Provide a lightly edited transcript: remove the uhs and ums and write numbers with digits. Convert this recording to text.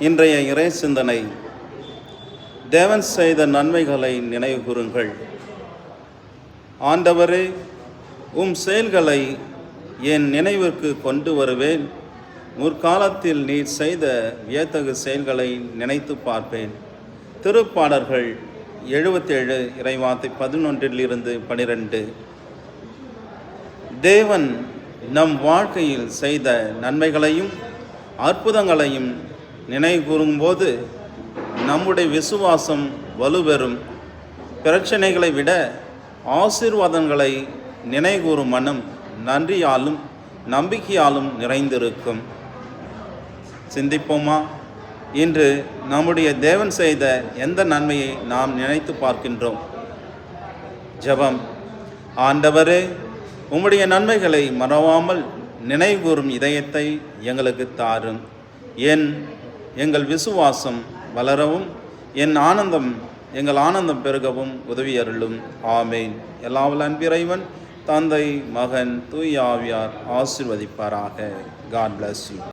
இன்றைய இறை சிந்தனை, தேவன் செய்த நன்மைகளை நினைவு கூறுங்கள். ஆண்டவரே, உம் செயல்களை என் நினைவிற்கு கொண்டு வருவேன். முற்காலத்தில் நீர் செய்த வியத்தகு செயல்களை நினைத்து பார்ப்பேன். திருப்பாடல்கள் 77 இறைவார்த்தை 11-12. தேவன் நம் வாழ்க்கையில் செய்த நன்மைகளையும் அற்புதங்களையும் நினைவு கூறும்போது நம்முடைய விசுவாசம் வலுப்பெறும். பிரச்சனைகளை விட ஆசீர்வாதங்களை நினைவுகூறும் மனம் நன்றியாலும் நம்பிக்கையாலும் நிறைந்திருக்கும். சிந்திப்போமா? இன்று நம்முடைய தேவன் செய்த எந்த நன்மையை நாம் நினைத்து பார்க்கின்றோம்? ஜெபம். ஆண்டவரே, உம்முடைய நன்மைகளை மறவாமல் நினைவுகூறும் இதயத்தை எங்களுக்கு தாரும். எங்கள் விசுவாசம் வளரவும் எங்கள் ஆனந்தம் பெருகவும் உதவி அருளும். ஆமேன். எல்லாவல்ல அன்பிறைவன் தந்தை, மகன், தூய ஆவியார் ஆசீர்வதிப்பாராக. God bless you.